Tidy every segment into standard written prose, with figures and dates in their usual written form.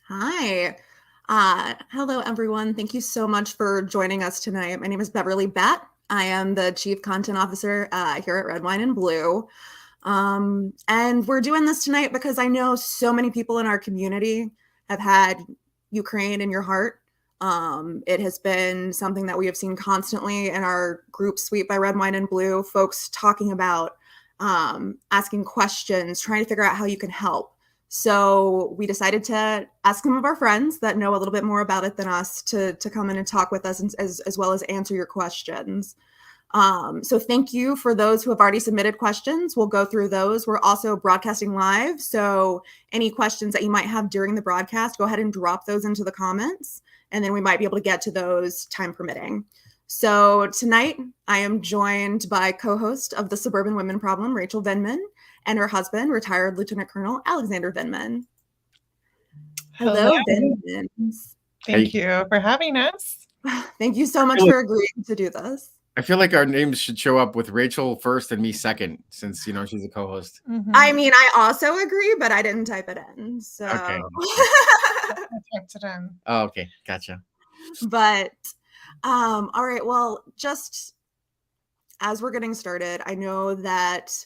Hi. Hello, everyone. Thank you so much for joining us tonight. My name is Beverly Batt. I am the Chief Content Officer here at Red Wine and Blue. And we're doing this tonight because I know so many people in our community have had Ukraine in your heart. It has been something that we have seen constantly in our group Sweet by Red Wine and Blue, folks talking about, asking questions, trying to figure out how you can help. So we decided to ask some of our friends that know a little bit more about it than us to come in and talk with us as well as answer your questions. So thank you for those who have already submitted questions. We'll go through those. We're also broadcasting live. So any questions that you might have during the broadcast, go ahead and drop those into the comments, and then we might be able to get to those time permitting. So tonight I am joined by co-host of the Suburban Women Problem, Rachel Vindman, and her husband, retired Lieutenant Colonel Alexander Vindman. Hello, Vindmans. Thank you for having us. Thank you so much for agreeing to do this. I feel like our names should show up with Rachel first and me second, since she's a co-host. I mean, I also agree, but I didn't type it in. So okay. I typed it in. Oh, okay, gotcha. But all right. Well, just as we're getting started, I know that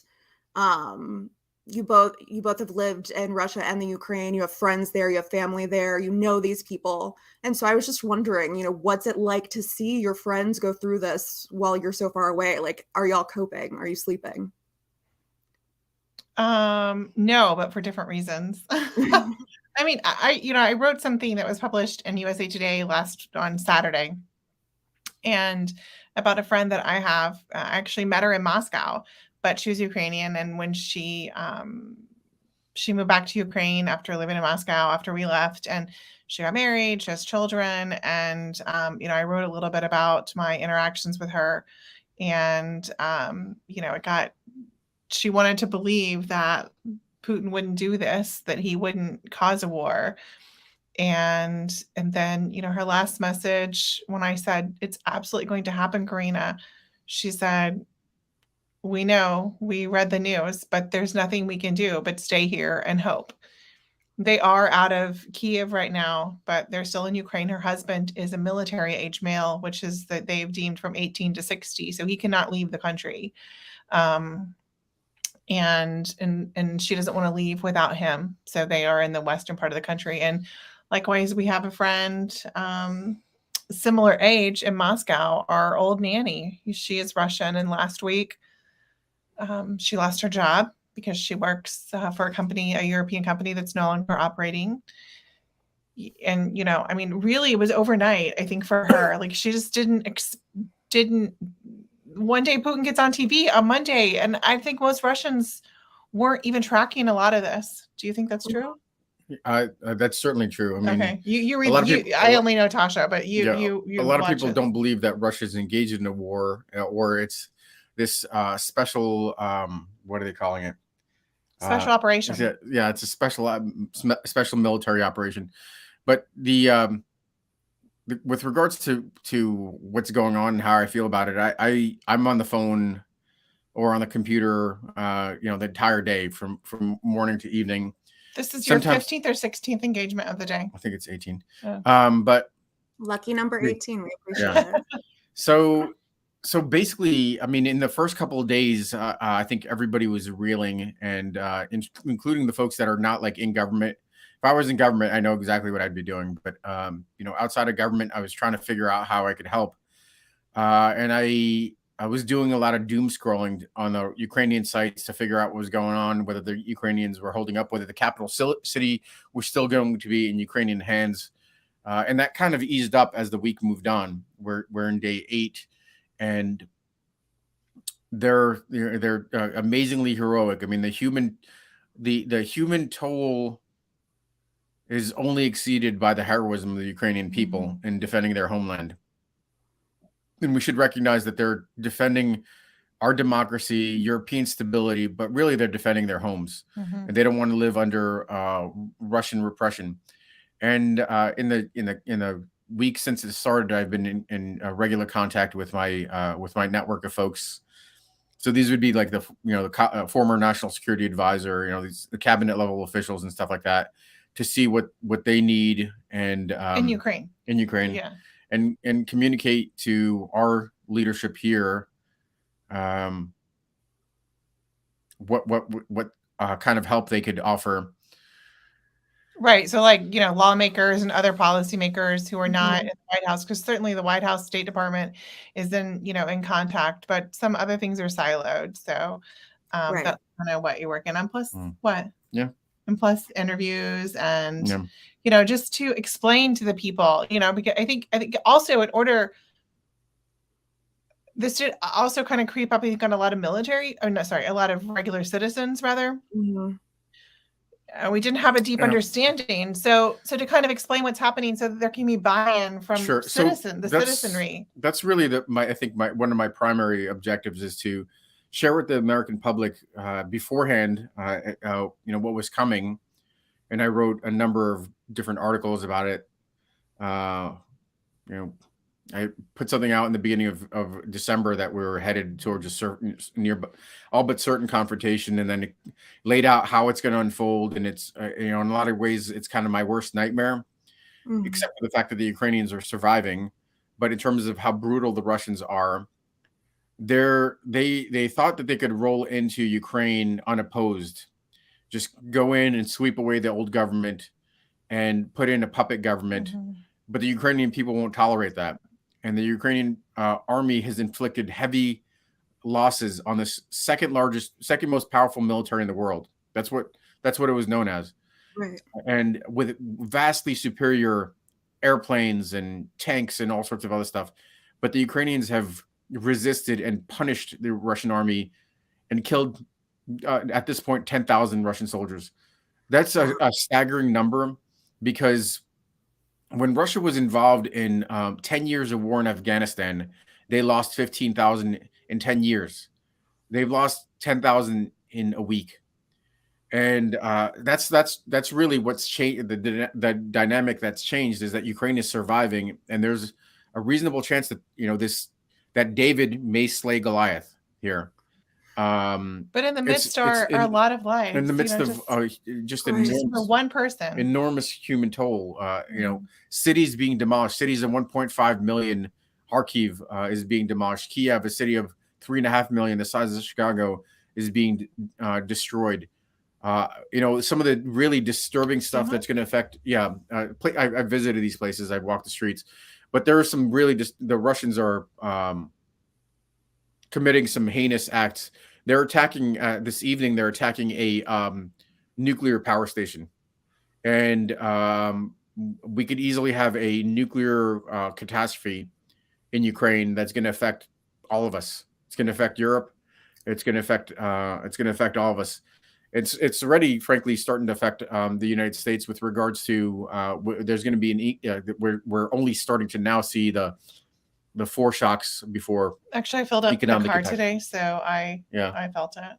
you both have lived in Russia and the Ukraine. You have friends there, you have family there, you know these people. And so I was just wondering, what's it like to see your friends go through this while you're so far away? Like, are y'all coping? Are you sleeping? No, but for different reasons. I mean, I wrote something that was published in USA Today on Saturday, and about a friend that I have. I actually met her in Moscow, but she was Ukrainian, and when she moved back to Ukraine after living in Moscow after we left, and she got married, she has children, and I wrote a little bit about my interactions with her, and she wanted to believe that Putin wouldn't do this, that he wouldn't cause a war. And then, her last message, when I said, it's absolutely going to happen, Karina, she said, we know, we read the news, but there's nothing we can do but stay here and hope. They are out of Kiev right now, but they're still in Ukraine. Her husband is a military age male, which is that they've deemed from 18 to 60. So he cannot leave the country. And she doesn't want to leave without him. So they are in the western part of the country. And likewise, we have a friend, similar age in Moscow, our old nanny. She is Russian. And last week, she lost her job because she works for a European company that's no longer operating. And, really it was overnight, I think, for her. Like, she just didn't one day Putin gets on TV on Monday, and I think most Russians weren't even tracking a lot of this. Do you think that's true? That's certainly true. I mean, okay. You read. I only know Tasha, but you. A lot of people don't believe that Russia's engaged in a war, or it's this special. What are they calling it? Special operation. It's a special military operation. But with regards to what's going on and how I feel about it, I'm on the phone or on the computer, the entire day from morning to evening. This is your 15th or 16th engagement of the day. I think it's 18. Oh. But lucky number 18. We appreciate it. So basically, I mean, in the first couple of days, I think everybody was reeling, and including the folks that are not like in government. If I was in government, I know exactly what I'd be doing. But, outside of government, I was trying to figure out how I could help. And I was doing a lot of doom scrolling on the Ukrainian sites to figure out what was going on, whether the Ukrainians were holding up, whether the capital city was still going to be in Ukrainian hands. And that kind of eased up as the week moved on. We're in day 8, and they're amazingly heroic. I mean, the human toll is only exceeded by the heroism of the Ukrainian people in defending their homeland. And we should recognize that they're defending our democracy, European stability, but really they're defending their homes. And they don't want to live under Russian repression. And in the week since it started, I've been in regular contact with my network of folks. So these would be like the former national security advisor, the cabinet level officials and stuff like that, to see what they need and in Ukraine, yeah, and communicate to our leadership here what kind of help they could offer. Right. So, like, lawmakers and other policymakers who are not in the White House, because certainly the White House State Department is in contact, but some other things are siloed. So Right. that's kind of what you're working on. Plus what? Yeah. And plus interviews and, Yeah. Just to explain to the people, because I think also in order, this should also kind of creep up, I think, on a lot of a lot of regular citizens, rather. We didn't have a deep understanding. So to kind of explain what's happening so that there can be buy-in from citizenry. That's really I think one of my primary objectives is to share with the American public beforehand, what was coming. And I wrote a number of different articles about it. I put something out in the beginning of December that we were headed towards a certain all but certain confrontation, and then it laid out how it's going to unfold. And it's in a lot of ways it's kind of my worst nightmare, except for the fact that the Ukrainians are surviving. But in terms of how brutal the Russians are, they thought that they could roll into Ukraine unopposed, just go in and sweep away the old government and put in a puppet government. But the Ukrainian people won't tolerate that. And the Ukrainian army has inflicted heavy losses on the second most powerful military in the world. That's what it was known as. Right. And with vastly superior airplanes and tanks and all sorts of other stuff. But the Ukrainians have resisted and punished the Russian army and killed, at this point, 10,000 Russian soldiers. That's a staggering number, because when Russia was involved in 10 years of war in Afghanistan, they lost 15,000 in 10 years. They've lost 10,000 in a week. And that's really what's changed. The dynamic that's changed is that Ukraine is surviving, and there's a reasonable chance that that David may slay Goliath here. But in the midst are a lot of lives. In the midst of just enormous, for one person, enormous human toll. Cities being demolished. Cities of 1.5 million. Kharkiv is being demolished. Kiev, a city of 3.5 million, the size of Chicago, is being destroyed. Some of the really disturbing stuff that's going to affect. I visited these places. I've walked the streets, but there are some really the Russians are committing some heinous acts. They're attacking this evening. They're attacking a nuclear power station, and we could easily have a nuclear catastrophe in Ukraine that's going to affect all of us. It's going to affect Europe. It's going to affect all of us. It's already, frankly, starting to affect the United States with regards to there's going to be we're only starting to now see the foreshocks before. Actually, I filled up the car today, so I felt it.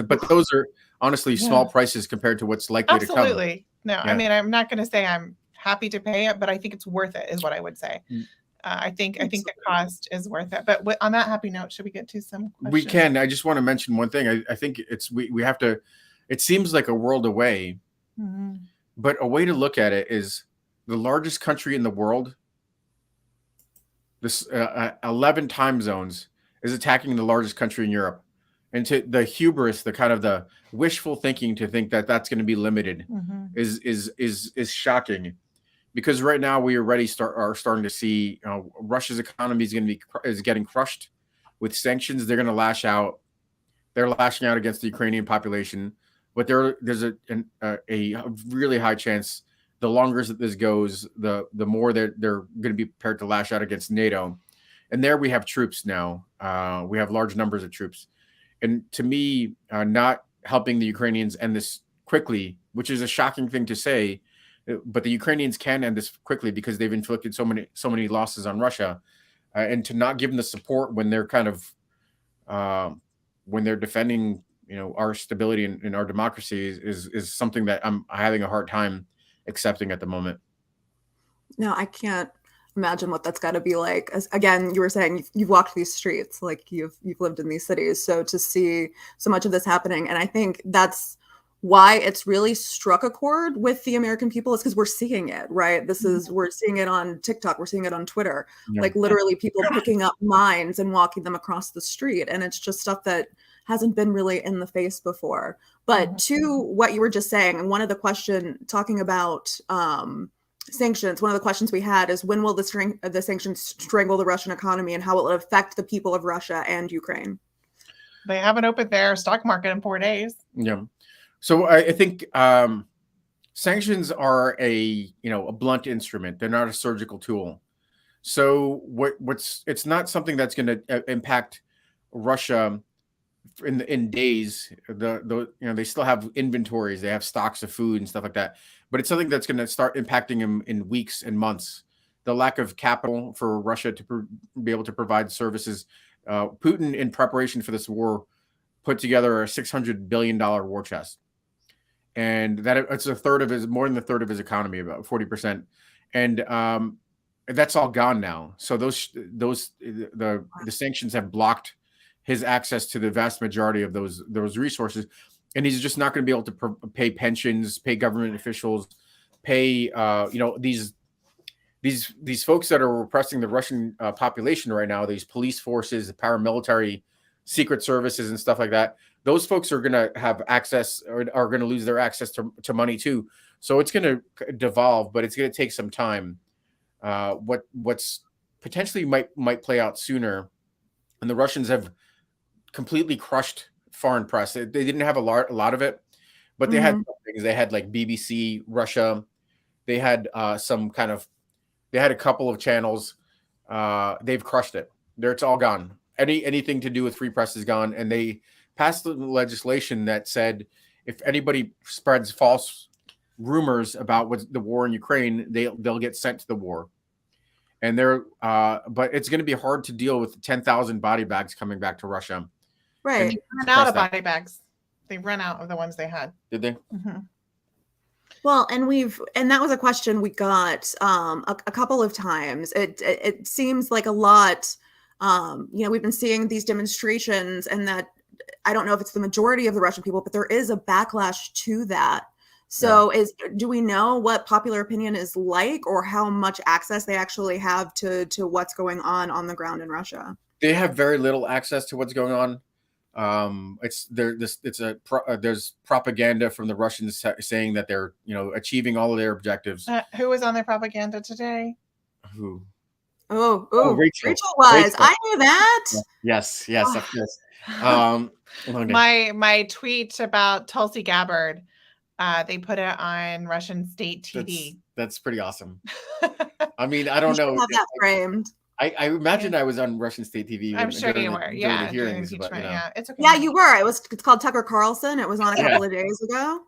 But those are honestly small prices compared to what's likely to come. Absolutely. No, I mean, I'm not going to say I'm happy to pay it, but I think it's worth it, is what I would say. I think the cost is worth it. But on that happy note, should we get to some questions? We can. I just want to mention one thing. I think we have to. It seems like a world away, but a way to look at it is the largest country in the world. This 11 time zones is attacking the largest country in Europe, and to the hubris, the kind of the wishful thinking to think that that's going to be limited is shocking, because right now we already are starting to see Russia's economy is getting crushed with sanctions. They're going to lash out. They're lashing out against the Ukrainian population, but there's a really high chance. The longer that this goes, the more they're going to be prepared to lash out against NATO. And there we have troops now. We have large numbers of troops. And to me, not helping the Ukrainians end this quickly, which is a shocking thing to say, but the Ukrainians can end this quickly because they've inflicted so many losses on Russia. And to not give them the support when they're kind of when they're defending our stability and our democracy is something that I'm having a hard time accepting at the moment. No, I can't imagine what that's got to be like. As again, you were saying you've walked these streets, like you've lived in these cities, so to see so much of this happening, and I think that's why it's really struck a chord with the American people is because we're seeing it, right? We're seeing it on TikTok, we're seeing it on Twitter, like literally people picking up mines and walking them across the street. And it's just stuff that hasn't been really in the face before. But to what you were just saying, and one of the question talking about sanctions, one of the questions we had is when will the sanctions strangle the Russian economy and how will it affect the people of Russia and Ukraine? They haven't opened their stock market in 4 days. Yeah. So I think sanctions are a blunt instrument. They're not a surgical tool. So it's not something that's going to impact Russia in days. They still have inventories, they have stocks of food and stuff like that. But it's something that's going to start impacting them in weeks and months. The lack of capital for Russia to be able to provide services. Putin, in preparation for this war, put together a $600 billion war chest. And that it's more than a third of his economy, about 40%. And that's all gone now. So the sanctions have blocked his access to the vast majority of those resources, and he's just not going to be able to pay pensions, pay government officials, pay these folks that are repressing the Russian population right now. These police forces, paramilitary, secret services, and stuff like that. Those folks are going to have access, or are going to lose their access to money too. So it's going to devolve, but it's going to take some time. What's potentially might play out sooner, and the Russians have completely crushed foreign press. They didn't have a lot of it, but they had things. They had like BBC Russia. They had they had a couple of channels. They've crushed it. It's all gone. Anything to do with free press is gone. And they passed legislation that said if anybody spreads false rumors about the war in Ukraine, they'll get sent to the war. And but it's going to be hard to deal with 10,000 body bags coming back to Russia. Right. They ran out of body bags. They ran out of the ones they had. Did they? Mm-hmm. Well, and that was a question we got a couple of times. It seems like a lot. We've been seeing these demonstrations, and that I don't know if it's the majority of the Russian people, but there is a backlash to that. So do we know what popular opinion is like, or how much access they actually have to what's going on the ground in Russia? They have very little access to what's going on. There's propaganda from the Russians saying that they're achieving all of their objectives. Who was on their propaganda today? Who? Oh, Rachel was. Rachel. I knew that. Yes, of course. My tweet about Tulsi Gabbard, they put it on Russian state TV. That's pretty awesome. I mean, I don't know. Have that framed. I imagine I was on Russian state TV. I'm sure you were. Yeah, hearings, but, yeah, it's okay. Yeah, you were. It's called Tucker Carlson. It was on a couple of days ago.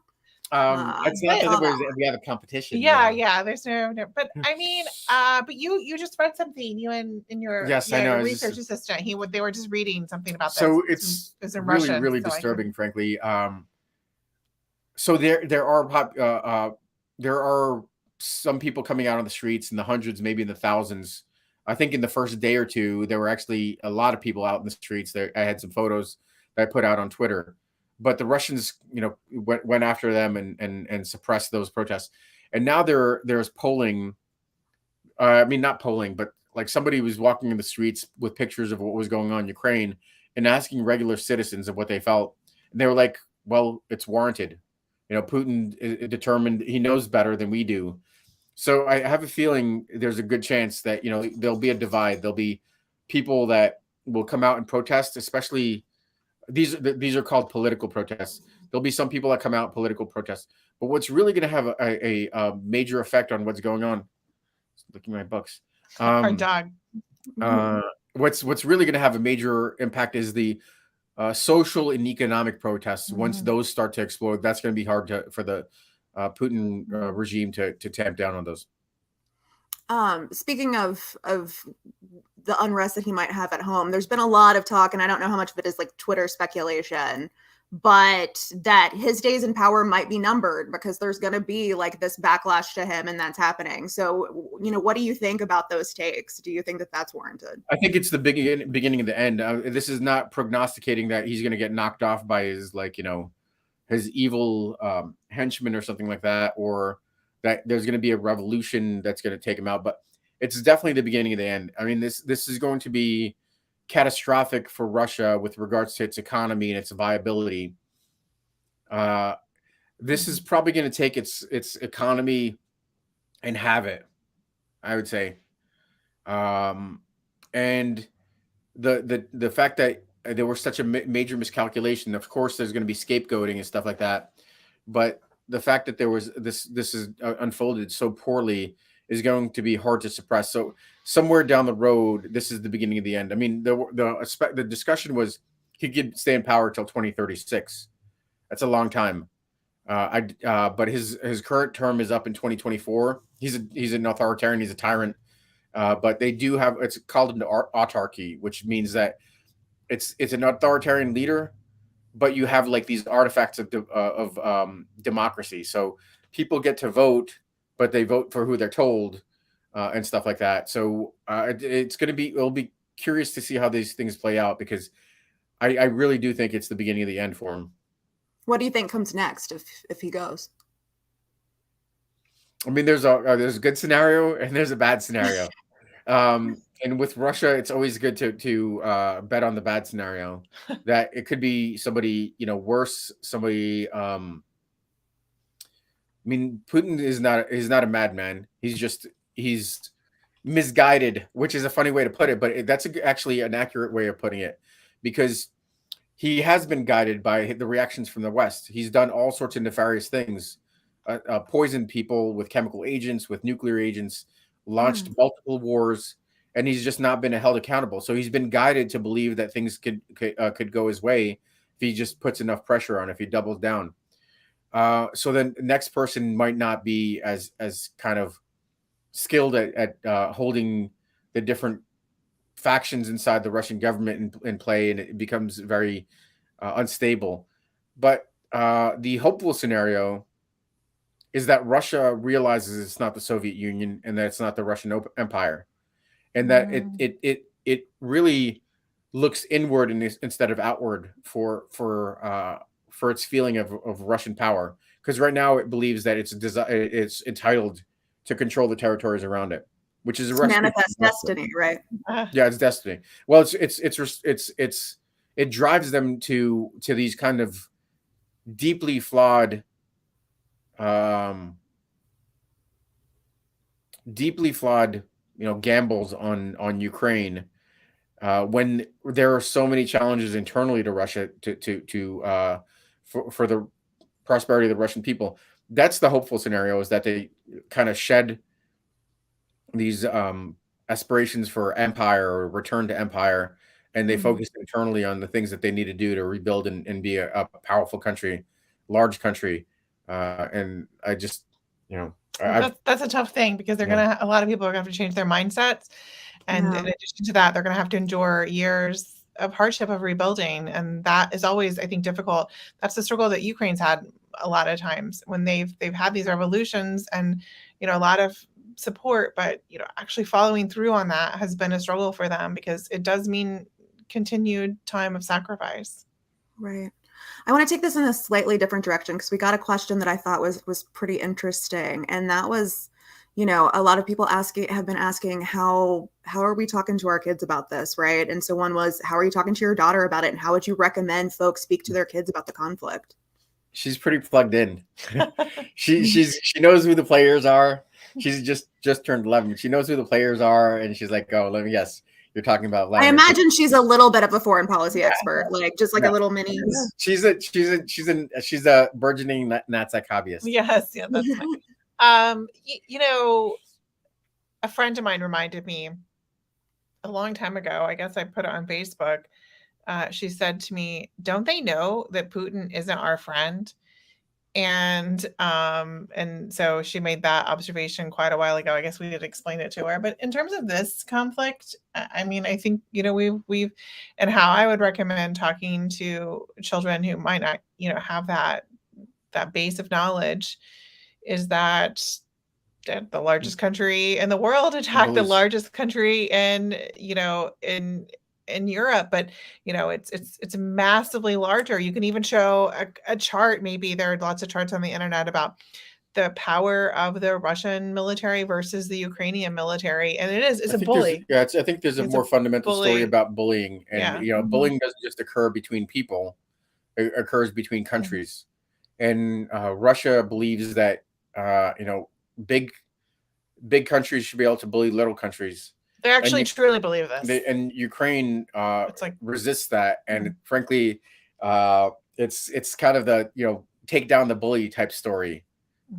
It's not that we have a competition. Yeah. There's no. But I mean, but you just read something. You and your your research assistant. They were just reading something about this. So it's really Russian, really disturbing, frankly. So there are some people coming out on the streets in the hundreds, maybe in the thousands. I think in the first day or two, there were actually a lot of people out in the streets. I had some photos that I put out on Twitter, but the Russians, went after them and suppressed those protests. And now there's polling. Not polling, but like somebody was walking in the streets with pictures of what was going on in Ukraine and asking regular citizens of what they felt. And they were like, well, it's warranted. Putin is determined. He knows better than we do. So I have a feeling there's a good chance that, there'll be a divide. There'll be people that will come out and protest, especially these are called political protests. There'll be some people that come out political protests. But what's really going to have a major effect on what's going on, looking at my books. Our dog. What's really going to have a major impact is the social and economic protests. Once those start to explode, that's going to be hard for the Putin regime to tamp down on those. Speaking of the unrest that he might have at home, there's been a lot of talk, and I don't know how much of it is like Twitter speculation, but that his days in power might be numbered because there's going to be like this backlash to him, and that's happening. So, what do you think about those takes? Do you think that that's warranted? I think it's the beginning of the end. This is not prognosticating that he's going to get knocked off by his his evil henchmen or something like that, or that there's going to be a revolution that's going to take him out. But it's definitely the beginning of the end. I mean, this is going to be catastrophic for Russia with regards to its economy and its viability. This is probably going to take its economy and have it, I would say. And the fact that there was such a major miscalculation, of course, there's going to be scapegoating and stuff like that. But the fact that there was this is unfolded so poorly is going to be hard to suppress. So somewhere down the road, this is the beginning of the end. I mean, the discussion was he could stay in power till 2036. That's a long time. But his current term is up in 2024. He's an authoritarian. He's a tyrant. But they do have, it's called an autarky, which means that it's an authoritarian leader, but you have like these artifacts of democracy. So people get to vote, but they vote for who they're told, and stuff like that. So it'll be curious to see how these things play out, because I really do think it's the beginning of the end for him. What do you think comes next if he goes? I mean, there's a good scenario and there's a bad scenario. And with Russia, it's always good to bet on the bad scenario, that it could be somebody, worse, somebody. I mean, Putin is not a madman. He's misguided, which is a funny way to put it, but that's actually an accurate way of putting it, because he has been guided by the reactions from the West. He's done all sorts of nefarious things, poisoned people with chemical agents, with nuclear agents, launched multiple wars, and he's just not been held accountable. So he's been guided to believe that things could go his way if he just puts enough pressure on, if he doubles down. So then the next person might not be as kind of skilled at holding the different factions inside the Russian government in play, and it becomes very unstable. But the hopeful scenario is that Russia realizes it's not the Soviet Union and that it's not the Russian Empire, and that it really looks inward instead of outward for its feeling of Russian power. Because right now it believes that it's entitled to control the territories around it, which is a manifest destiny, right? Yeah, it's destiny. Well, it drives them to these kind of deeply flawed, gambles on Ukraine, when there are so many challenges internally to Russia for the prosperity of the Russian people. That's the hopeful scenario, is that they kind of shed these aspirations for empire or return to empire, and they focus internally on the things that they need to do to rebuild and be a powerful country, large country. And I just, that's a tough thing, because a lot of people are going to have to change their mindsets. And in addition to that, they're going to have to endure years of hardship of rebuilding. And that is always, I think, difficult. That's the struggle that Ukraine's had a lot of times when they've had these revolutions and, a lot of support, but, actually following through on that has been a struggle for them, because it does mean continued time of sacrifice. Right. I want to take this in a slightly different direction, because we got a question that I thought was pretty interesting. And that was, a lot of people have been asking, how are we talking to our kids about this, right? And so one was, how are you talking to your daughter about it? And how would you recommend folks speak to their kids about the conflict? She's pretty plugged in. she knows who the players are. She's just turned 11. She knows who the players are, and she's like, "Oh, let me guess. You're talking about Vladimir." I imagine she's a little bit of a foreign policy expert, a little mini. She's a burgeoning NatSec hobbyist. Yes, yeah, that's nice. A friend of mine reminded me a long time ago. I guess I put it on Facebook. She said to me, "Don't they know that Putin isn't our friend?" And so she made that observation quite a while ago. I guess we did explain it to her. But in terms of this conflict, I mean, I think, we've and how I would recommend talking to children who might not, have that base of knowledge, is that the largest country in the world attacked the largest country in in Europe, but it's massively larger. You can even show a chart. Maybe there are lots of charts on the internet about the power of the Russian military versus the Ukrainian military, and it's a bully. I think there's a more fundamental story about bullying, and bullying doesn't just occur between people; it occurs between countries. And Russia believes that big countries should be able to bully little countries. They actually truly believe this. And Ukraine resists that, and frankly, it's kind of the take down the bully type story.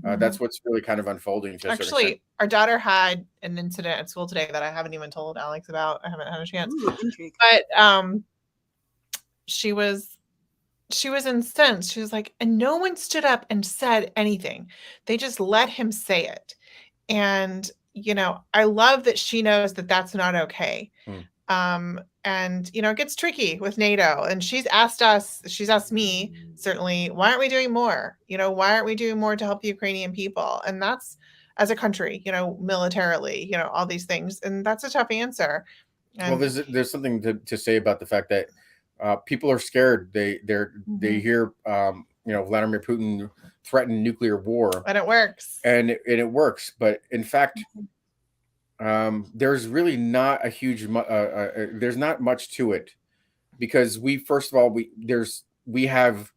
That's what's really kind of unfolding. Actually, our daughter had an incident at school today that I haven't even told Alex about. I haven't had a chance. Ooh, but she was incensed. She was like, and no one stood up and said anything. They just let him say it. And I love that she knows that that's not okay. And it gets tricky with NATO, and she's asked me, certainly, why aren't we doing more? Why aren't we doing more to help the Ukrainian people? And that's, as a country, militarily, all these things. And that's a tough answer. And, well, there's something to say about the fact that people are scared. They hear Vladimir Putin threaten nuclear war, and it works. And it works. But in fact, there's really not a huge there's not much to it, because we have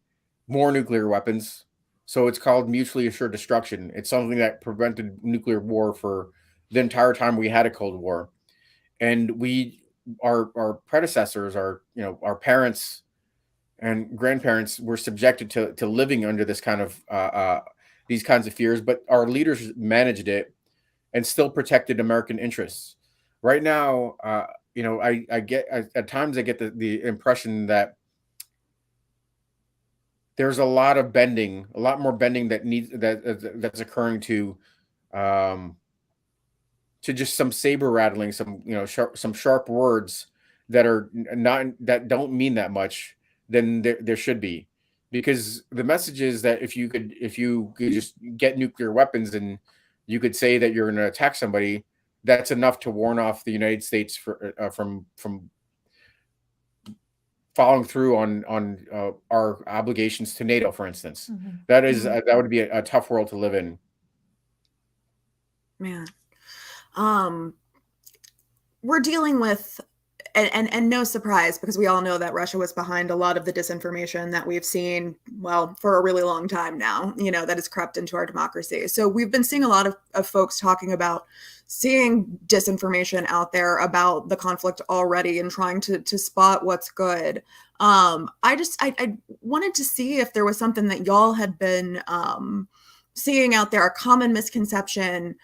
more nuclear weapons, so it's called mutually assured destruction. It's something that prevented nuclear war for the entire time we had a Cold War. And our predecessors, our parents and grandparents were subjected to living under this kind of these kinds of fears, but our leaders managed it and still protected American interests. Right now, I get at times I get the impression that there's a lot more bending that's occurring to just some saber rattling, some sharp words that don't mean that much than there should be. Because the message is that if you could just get nuclear weapons and you could say that you're going to attack somebody, that's enough to warn off the United States from following through on our obligations to NATO, for instance. That would be a tough world to live in. Man, we're dealing with, and no surprise, because we all know that Russia was behind a lot of the disinformation that we've seen, well, for a really long time now, that has crept into our democracy. So we've been seeing a lot of folks talking about seeing disinformation out there about the conflict already and trying to spot what's good. I wanted to see if there was something that y'all had been seeing out there, a common misconception,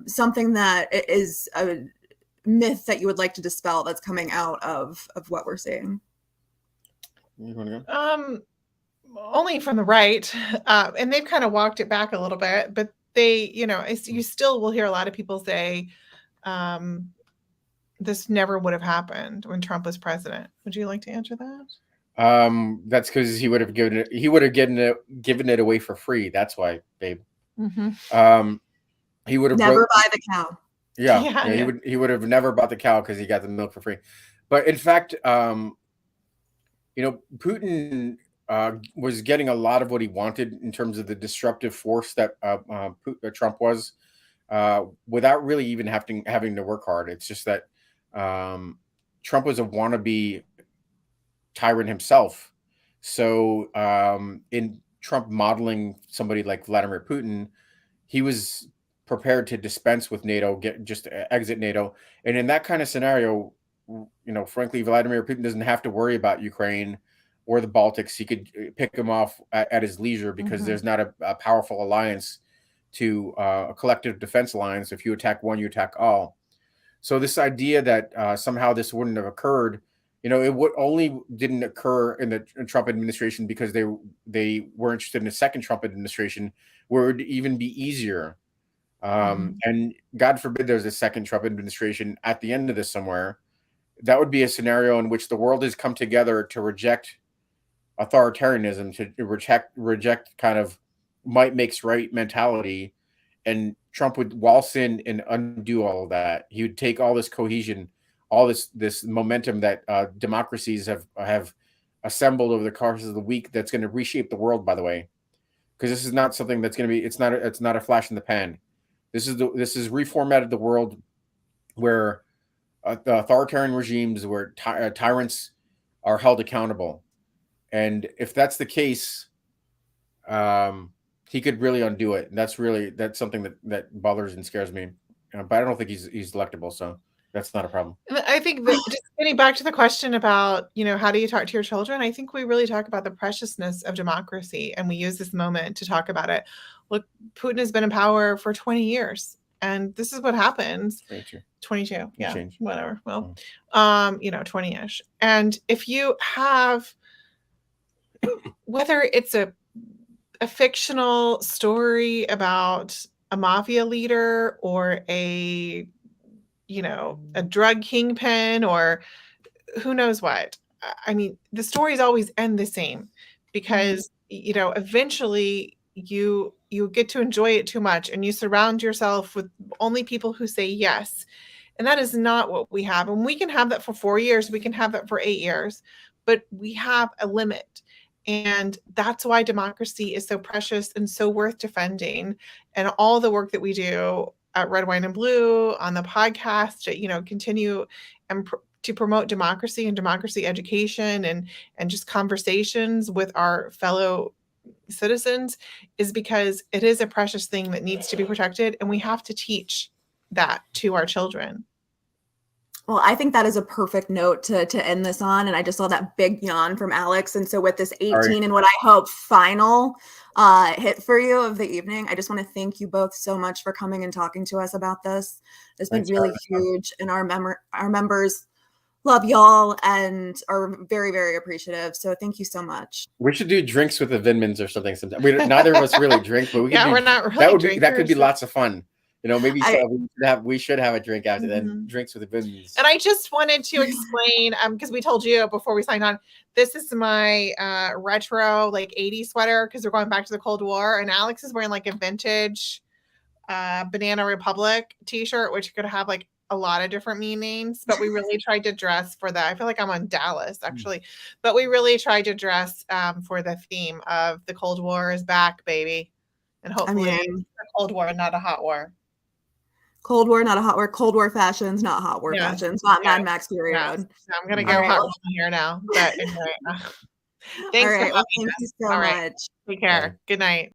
something that is a myth that you would like to dispel that's coming out of what we're seeing. You want to go? Only from the right, and they've kind of walked it back a little bit, but they, you still will hear a lot of people say, this never would have happened when Trump was president. Would you like to answer that? That's because he would have given it away for free. That's why, babe. He would have never buy the cow. Yeah. He would have never bought the cow because he got the milk for free. But in fact, Putin was getting a lot of what he wanted in terms of the disruptive force that Trump was, without really even having to work hard. It's just that Trump was a wannabe tyrant himself. So in Trump modeling somebody like Vladimir Putin, he was prepared to dispense with NATO, just exit NATO. And in that kind of scenario, frankly, Vladimir Putin doesn't have to worry about Ukraine or the Baltics. He could pick them off at his leisure, because there's not a powerful alliance to a collective defense alliance. If you attack one, you attack all. So this idea that somehow this wouldn't have occurred, it didn't occur in the Trump administration because they were interested in a second Trump administration where it would even be easier. And God forbid there's a second Trump administration at the end of this somewhere. That would be a scenario in which the world has come together to reject authoritarianism, to reject kind of might makes right mentality. And Trump would waltz in and undo all of that. He would take all this cohesion, all this momentum that democracies have assembled over the course of the week that's going to reshape the world, by the way, because this is not something that's going to be, it's not a flash in the pan. This is reformatted the world where the authoritarian regimes, where tyrants are held accountable. And if that's the case, he could really undo it. And that's something that bothers and scares me. But I don't think he's electable, so that's not a problem. I think that just getting back to the question about, how do you talk to your children? I think we really talk about the preciousness of democracy, and we use this moment to talk about it. Look, Putin has been in power for 20 years, and this is what happens. 22. Yeah, change. Whatever. Well, 20-ish. And if you have, whether it's a fictional story about a mafia leader or a drug kingpin or who knows what. I mean, the stories always end the same because, eventually you get to enjoy it too much and you surround yourself with only people who say yes. And that is not what we have. And we can have that for 4 years. We can have that for 8 years, but we have a limit. And that's why democracy is so precious and so worth defending. And all the work that we do at Red, Wine, and Blue on the podcast to, continue and to promote democracy and democracy education and just conversations with our fellow citizens is because it is a precious thing that needs to be protected. And we have to teach that to our children. Well, I think that is a perfect note to end this on. And I just saw that big yawn from Alex. And so with this 18 and what I hope final hit for you of the evening, I just want to thank you both so much for coming and talking to us about this. It's been really huge, and our members love y'all and are very, very appreciative. So thank you so much. We should do drinks with the Vindmans or something sometime. Neither of us really drink, but we could we're not really that could be lots of fun. Maybe we should have a drink after then. Drinks with the Vindmans. And I just wanted to explain, because we told you before we signed on, this is my retro 80s sweater because we're going back to the Cold War, and Alex is wearing a vintage Banana Republic t-shirt, which could have a lot of different meanings, but we really tried to dress for that. I feel like I'm on Dallas actually, but we really tried to dress for the theme of the Cold War is back, baby, and hopefully it's a Cold War, not a hot war. Cold War, not a hot war. Cold War fashions, not hot war fashions. Not Mad Max Fury Road. I'm going to go hot war here now. But anyway, thanks for having us. Thank you so much. Take care. Good night.